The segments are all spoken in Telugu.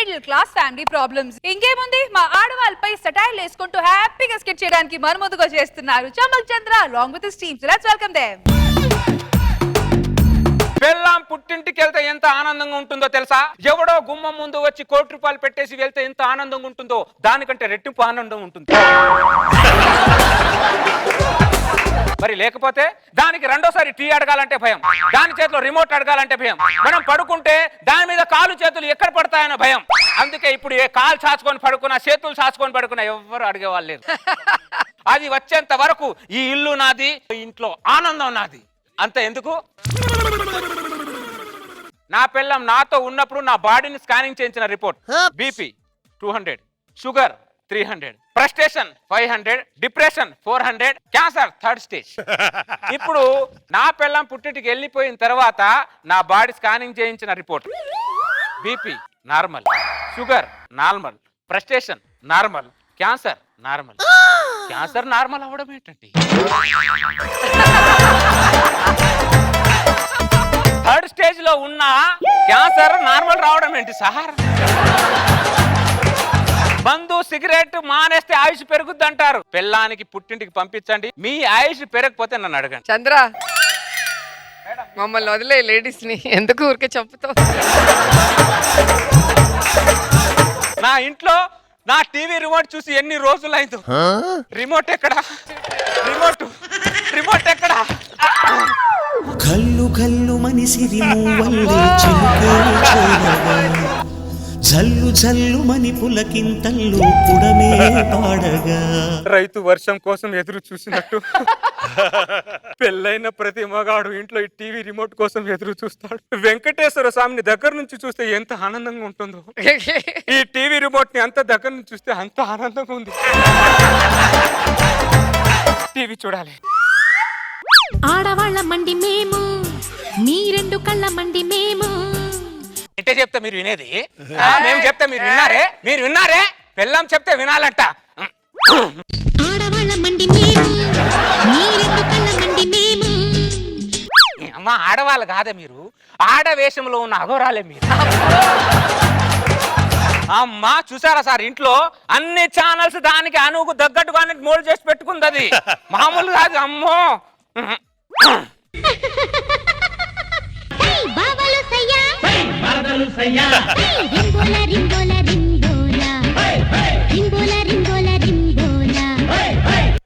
Middle class family problems. ఇంకేముంది, మా ఆడవాళ్ళపై సటైల్ వేసుకుంటూ హ్యాపీగా స్కెచ్ చేయడానికి మరుముదుగా చేస్తున్నారు చమల్ చంద్ర along with his team. So let's welcome them. పెళ్ళాం పుట్టింటికి వెళ్తే ఎంత ఆనందంగా ఉంటుందో తెలుసా? ఎవడో గుమ్మం ముందు వచ్చి ₹1,00,00,000 పెట్టేసి వెళ్తే ఎంత ఆనందంగా ఉంటుందో దానికంటే రెట్టింపు ఆనందం ఉంటుంది. మరి లేకపోతే దానికి రెండోసారి టీ అడగాలంటే భయం, దాని చేతిలో రిమోట్ అడగాలంటే భయం, మనం పడుకుంటే దాని మీద కాలు చేతులు ఎక్కడ పడతాయన్న భయం. అందుకే ఇప్పుడు ఏ కాలు చాచుకొని పడుకున్నా చేతులు చాచుకొని పడుకున్నా ఎవ్వరు అడిగేవాళ్ళు లేదు. అది వచ్చేంత వరకు ఈ ఇల్లు నాది, ఇంట్లో ఆనందం నాది. అంత ఎందుకు, నా పిల్లం నాతో ఉన్నప్పుడు నా బాడీని స్కానింగ్ చేయించిన report BP 200, sugar 300, frustration 500, depression 400, cancer 3rd stage. ఇప్పుడు నా పిల్లం పుట్టింటికి వెళ్ళిపోయిన తర్వాత నా బాడీ స్కానింగ్ చేయించిన report BP normal, sugar normal, frustration normal, cancer normal. Cancer normal అవ్వడం ఏంటండి? 3rd స్టేజ్ లో ఉన్న క్యాన్సర్ నార్మల్ రావడం ఏంటి సార్? మందు సిగరెట్ మానేస్తే ఆయుష్ పెరుగుద్ది అంటారు. పిల్లానికి పుట్టింటికి పంపించండి, మీ ఆయుష్ పెరగకపోతే నన్ను అడగండి. చంద్ర, మమ్మల్ని వదిలే, లేడీస్ ని ఎందుకు ఊరికే చంపుతావు? నా ఇంట్లో నా టీవీ రిమోట్ చూసి ఎన్ని రోజులైందో. రిమోట్ ఎక్కడా? రిమోట్ ఎక్కడా? కల్లు కల్లు మనిసిరి మూవల్లే చిలుకే చేరగా, జల్లు జల్లు మని పులకింతల్లు పుడమే పాడగా. రైతు వర్షం కోసం ఎదురు చూసినట్టు పెళ్ళైన ప్రతి మగాడు ఇంట్లో ఈ టీవీ రిమోట్ కోసం ఎదురు చూస్తాడు. వెంకటేశ్వర స్వామిని దగ్గర నుంచి చూస్తే ఎంత ఆనందంగా ఉంటుందో, ఈ టీవీ రిమోట్ ని అంత దగ్గర నుంచి చూస్తే అంత ఆనందంగా ఉంది. టీవీ చూడాలి. ఆడవాళ్ళ మండి మేము, మీ 2 కళ్ళ మండి మేము. అంటే చెప్తే మీరు వినేది, మేము చెప్తే మీరు విన్నారే. పెళ్ళాం చెప్తే వినాలంట. ఆడవాళ్ళ మండి మేము, మీ 2 కళ్ళ మండి మేము. అమ్మ, ఆడవాళ్ళు కాదే మీరు, ఆడవేషంలో ఉన్న అఘోరాలే మీరు. అమ్మా చూసారా సార్, ఇంట్లో అన్ని ఛానల్స్ దానికి అనుకు తగ్గట్టుగానే మోల్డ్ చేసి పెట్టుకుంది. అది మామూలు కాదు. అమ్మో,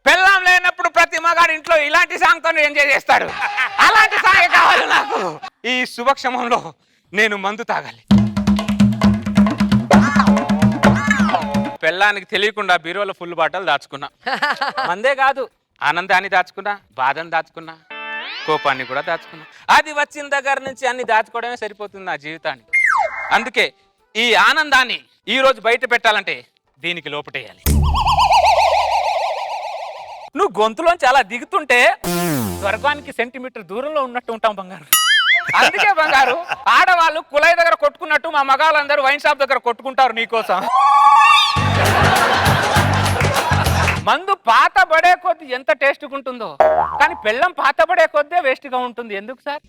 పెళ్ళాం లేనప్పుడు ప్రతి మగాడు ఇంట్లో ఇలాంటి సాంగ్ తో ఎంజాయ్ చేస్తాడు. అలాంటి సాంగ్ కావాలి నాకు. ఈ శుభక్షమంలో నేను మందు తాగాలి. పెళ్ళానికి తెలియకుండా బీరువాలో ఫుల్ బాటలు దాచుకున్నా. మందే కాదు, ఆనందాన్ని దాచుకున్నా, బాధను దాచుకున్నా, కోపాన్ని కూడా దాచుకున్నా. అది వచ్చిన దగ్గర నుంచి అన్ని దాచుకోవడమే సరిపోతుంది నా జీవితాన్ని. అందుకే ఈ ఆనందాన్ని ఈ రోజు బయట పెట్టాలంటే దీనికి లోపటేయాలి. నువ్వు గొంతులోంచి అలా దిగుతుంటే స్వర్గానికి సెంటీమీటర్ దూరంలో ఉన్నట్టు ఉంటాం బంగారు. అందుకే బంగారు, ఆడవాళ్ళు కుళాయి దగ్గర కొట్టుకున్నట్టు మా మగాళ్ళందరూ వైన్ షాప్ దగ్గర కొట్టుకుంటారు నీకోసం. మందు పాత పడే కొద్ది ఎంత టేస్ట్గా ఉంటుందో, కానీ పెళ్ళం పాత పడే కొద్దే వేస్ట్గా ఉంటుంది. ఎందుకు సార్?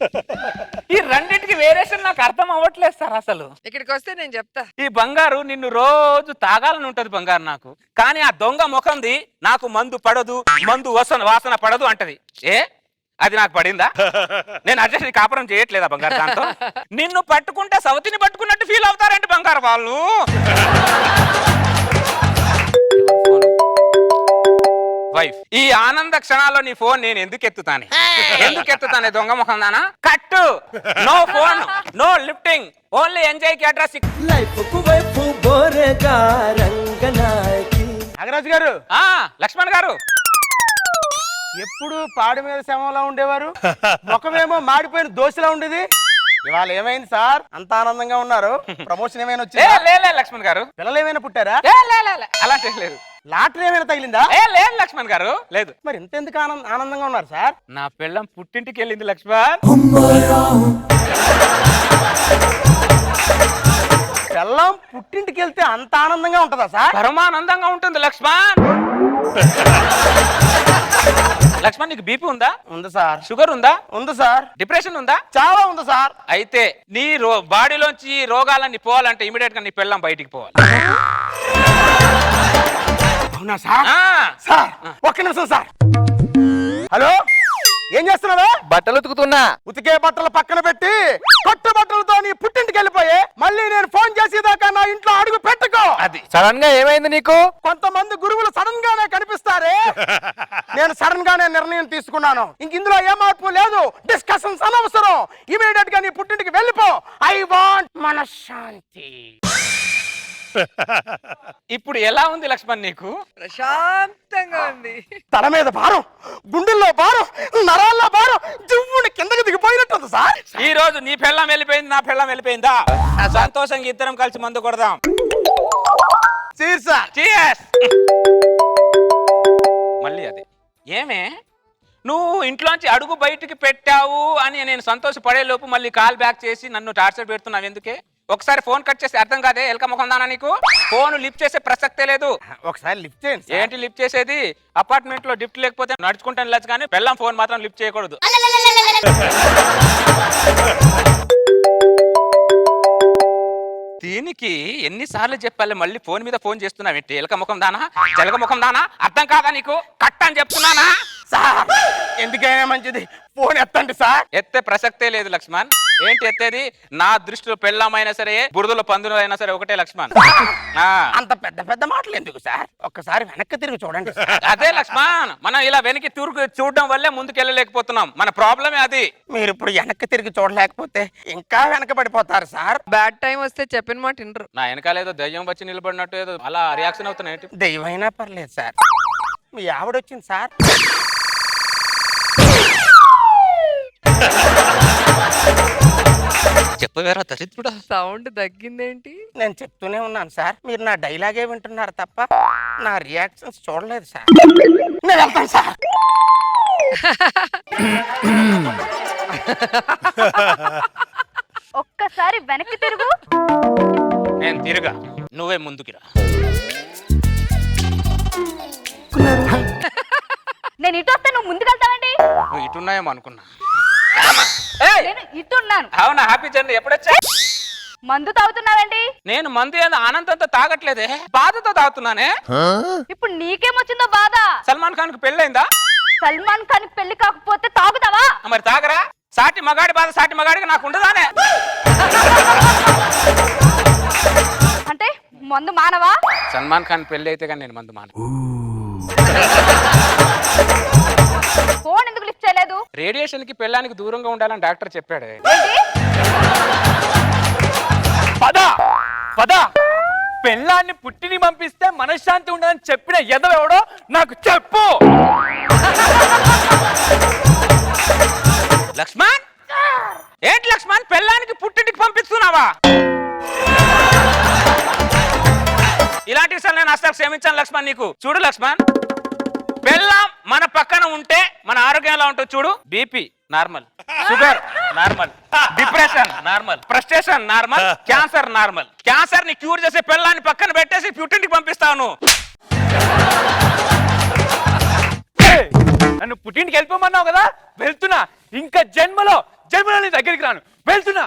ఈ రెండింటికి వేరియేషన్ నాకు అర్థం అవ్వట్లేదు సార్. అసలు ఇక్కడికి వస్తే నేను చెప్తా. ఈ బంగారు నిన్ను రోజు తాగాలని ఉంటది బంగారు నాకు, కానీ ఆ దొంగ ముఖంది నాకు మందు పడదు, మందు వాసన పడదు అంటది. అది నాకు పడిందా? నేను అడ్జస్ట్ కాపురం చేయట్లేదా బంగారు దాంతో? నిన్ను పట్టుకుంటే సవతిని పట్టుకున్నట్టు ఫీల్ అవుతారంటే బంగారు వాళ్ళు. వైఫ్, ఈ ఆనంద క్షణాల్లో నీ ఫోన్ నేను ఎందుకు ఎత్తుతానే దొంగ ముఖం దానా? కట్టు. No phone, no lifting, only enjoy కి అడ్రస్. నాగరాజు గారు, లక్ష్మణ్ గారు, ఎప్పుడు పాడి మీద శవంలా ఉండేవారు, ముఖమేమో మాడిపోయిన దోశలా ఉండేది. ఇవాళ ఏమైంది సార్? అంత ఆనందంగా ఉన్నారు. ప్రమోషన్ ఏమైనా వచ్చిందా? లక్ష్మణ్ గారు, పిల్లలు ఏమైనా పుట్టారా? అలాంటి లేదు. లాటరీ ఏమైనా తగిలిందా? లేదు లక్ష్మణ్ గారు, లేదు. మరి ఇంతెందుకు ఆనందంగా ఉన్నారు సార్? నా పిల్లం పుట్టింటికి వెళ్ళింది లక్ష్మణ్. పిల్లం పుట్టింటికి వెళ్తే అంత ఆనందంగా ఉంటుందా సార్? పరమానందంగా ఉంటుంది లక్ష్మణ్. లక్ష్మణ్ నీకు బీపీ ఉందా, ఉంది సార్. షుగర్ ఉందా, ఉంది సార్. డిప్రెషన్ ఉందా? చాలా ఉంది సార్. అయితే నీ బాడీలోంచి రోగాలన్నీ పోవాలంటే ఇమీడియట్ గా నీ పెళ్ళం బయటికి పోవాలి. అవునా సార్? ఆ. సార్ ఒక్క నిమిషం సార్. హలో, ఏం చేస్తున్నావా? బట్టలు ఉతుకుతున్నా. ఉతికే బట్టలు పక్కన పెట్టి కొత్త బట్టలతో నీ పుట్టింటికి వెళ్ళిపోయి మళ్ళీ నేను ఫోన్ చేసేదాకా నా ఇంట్లో అడుగు పెట్టుకో. అది సడన్ గా ఏమైంది నీకు? కొంతమంది గురువులు సడన్ గానే కనిపిస్తారే, నేను సడన్ గానే నిర్ణయం తీసుకున్నాను. ఇంక ఇందులో ఏ మార్పు లేదు, డిస్కషన్స్ అనవసరం. ఇమీడియట్ గా నీ పుట్టింటికి వెళ్ళిపో. ఐ వాంట్ మనశ్శాంతి. ఇప్పుడు ఎలా ఉంది లక్ష్మణ్ నీకు? ప్రశాంతంగా ఉంది. తల మీద భారం, గుండెల్లో భారం, నరాల్లో భారం, జివ్వుని కిందకి దిగిపోయినట్టుంది సార్. ఈ రోజు నీ పెళ్ళం వెళ్ళిపోయింది, నా పెళ్ళం వెళ్ళిపోయిందా? సంతోషంగా ఇద్దరం కలిసి మందు కొడదాం. Cheer sir. Cheers. మళ్ళీ అది ఏమే, నువ్వు ఇంట్లోంచి అడుగు బయటికి పెట్టావు అని నేను సంతోషపడే లోపు మళ్ళీ కాల్ బ్యాక్ చేసి నన్ను టార్చర్ పెడుతున్నావు ఎందుకే? ఒకసారి ఫోన్ కట్ చేసి అర్థం కాదే, ఎలక ముఖం దానా నీకు? ఫోన్ లిఫ్ట్ చేసే ప్రసక్తే లేదు. ఒకసారి లిఫ్ట్ చేయండి సార్. ఏంటి లిఫ్ట్ చేసేది? అపార్ట్మెంట్ లో లిఫ్ట్ లేకపోతే నడుచుకుంటాను వెళ్ళచ్చు, కానీ పెళ్ళం ఫోన్ మాత్రం లిఫ్ట్ చేయకూడదు. దీనికి ఎన్నిసార్లు చెప్పాలి, మళ్ళీ ఫోన్ మీద ఫోన్ చేస్తున్నావు ఏంటి? ఎలక ముఖం దానా, జలక ముఖం దానా? అర్థం కాదా నీకు? కట్ అని చెప్తున్నానా? సార్ ఎందుకైనా మంచిది ఫోన్ ఎత్తండి సార్. ఎత్తే ప్రసక్తే లేదు లక్ష్మణ్. ఏంటి ఎత్తేది? నా దృష్టిలో పెళ్ళమైనా సరే, బురదలో పందులు అయినా సరే ఒకటే లక్ష్మణ్. అంత పెద్ద పెద్ద మాటలు ఎందుకు సార్? ఒక్కసారి వెనక్కి తిరిగి చూడండి సార్. అదే లక్ష్మణ్, మనం ఇలా వెనక్కి తిరుగు చూడడం వల్లే ముందుకు వెళ్ళలేకపోతున్నాం. మన ప్రాబ్లమే అది. మీరు ఇప్పుడు వెనక్కి తిరిగి చూడలేకపోతే ఇంకా వెనకబడిపోతారు సార్. బ్యాడ్ టైం వస్తే చెప్పిన మాట వినరు. నా వెనకాల ఏదో దయ్యం వచ్చి నిలబడినట్టు ఏదో అలా రియాక్షన్ అవుతున్నాయి. దెయ్యమైనా పర్లేదు సార్. మీ ఆవిడొచ్చింది సార్. చెప్పవేరా దరిద్రుడా. సౌండ్ తగ్గిందేంటి? నేను చెప్తూనే ఉన్నాను సార్, మీరు నా డైలాగే వింటున్నారు తప్ప నా రియాక్షన్స్ చూడలేదు సార్. నేను వెళ్తాను సార్. ఒక్కసారి వెనక్కి తిరుగు. నేను తిరుగా, నువ్వే ముందుకిరా. నేను ఇటు వస్తే నువ్వు ముందుకెళ్తావండి. నువ్వు ఇటున్నాయేమో అనుకున్నా. నేను ఇటున్నాను. అవునా, హ్యాపీ జర్నీ. ఎప్పుడొచ్చా? మందు తాగుతున్నావండి. నేను మందు ఏదో ఆనందంతో తాగట్లేదే, బాధతో తాగుతున్నానే. ఇప్పుడు నీకేమొచ్చిందో బాధ? సల్మాన్ ఖాన్ కు పెళ్ళైందా? సల్మాన్ ఖాన్ పెళ్లి కాకపోతే తాగుతావా? మరి తాగరా? సాటి మగాడి బాధ సాటి మగాడికి నాకు ఉండదానే? అంటే మందు మానవా? సల్మాన్ ఖాన్ పెళ్లి అయితే కానీ నేను మందు మాన. ఫోన్ ఎందుకు లిఫ్ట్ చేయలేదు? రేడియేషన్ కి పెళ్ళానికి దూరంగా ఉండాలని డాక్టర్ చెప్పాడు. ఏంటి? పద పద, పెళ్ళాన్ని పుట్టిని పంపిస్తే మనశ్శాంతి ఉండదని చెప్పిన ఎదవెవడో నాకు చెప్పు. లక్ష్మణ్, ఏంటి లక్ష్మణ్ పెళ్ళానికి పుట్టింటికి పంపిస్తున్నావా? ఇలాంటి విషయాలు నేను అసలు క్షమించాను లక్ష్మణ్ నీకు. చూడు లక్ష్మణ్, పెళ్ళాం మన పక్కన ఉంటే మన ఆరోగ్యం ఎలా ఉంటుంది చూడు. BP normal, sugar normal, depression normal, frustration normal, cancer normal. Cancer ని క్యూర్ చేసే పెళ్ళాన్ని పక్కన పెట్టేసి పుట్టింటికి పంపిస్తాను. నన్ను పుట్టింటికి వెళ్ళిపోమన్నావు కదా, వెళ్తున్నా. ఇంకా జన్మలో నీ దగ్గరికి రాను, వెళ్తున్నా.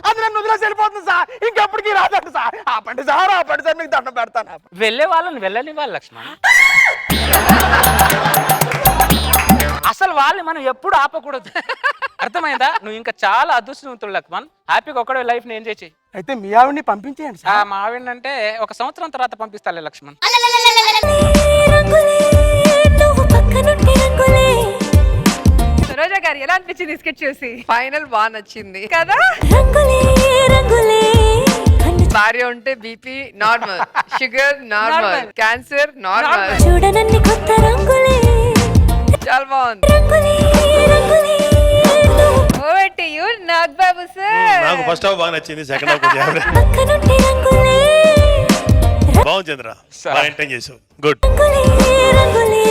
అది నన్ను వదిలేసి వెళ్ళిపోతుంది సార్. ఇంకెప్పటికీ రాదండి సార్. ఆపండి సార్, ఆపండి సార్, మీకు దండం పెడతాను. వెళ్ళే వాళ్ళని వెళ్ళనివ్వాలి లక్ష్మణ్. అసలు వాళ్ళని మనం ఎప్పుడు ఆపకూడదు, అర్థమైందా? నువ్వు ఇంకా చాలా అదృష్టవంతుడు లక్ష్మణ్. హ్యాపీగా ఒక్కడే లైఫ్ ని ఎంజాయ్ చేయి. అయితే మీ ఆవిడ్ని పంపించేయండి సార్. మా ఆవిడంటే 1 సంవత్సరం తర్వాత పంపిస్తాలే లక్ష్మణ్. రోజా గారు ఎలా అనిపించింది స్కెచ్ చూసి? ఫైనల్ బాగా నచ్చింది కదా? భార్య ఉంటే BP normal, sugar normal, Normal. Cancer normal. చూడనన్ని కొత్త రంగులే చాలా బాగుంది. Over to you Nag Babu sir. నాకు ఫస్ట్ హాఫ్ బాగా నచ్చింది, సెకండ్ హాఫ్ కొంచెం యావరేజ్. పక్కనుంటే రంగులే బాగుంది చంద్ర, బాగా ఎంటర్టైన్ చేసావు. గుడ్. రంగులే రంగులే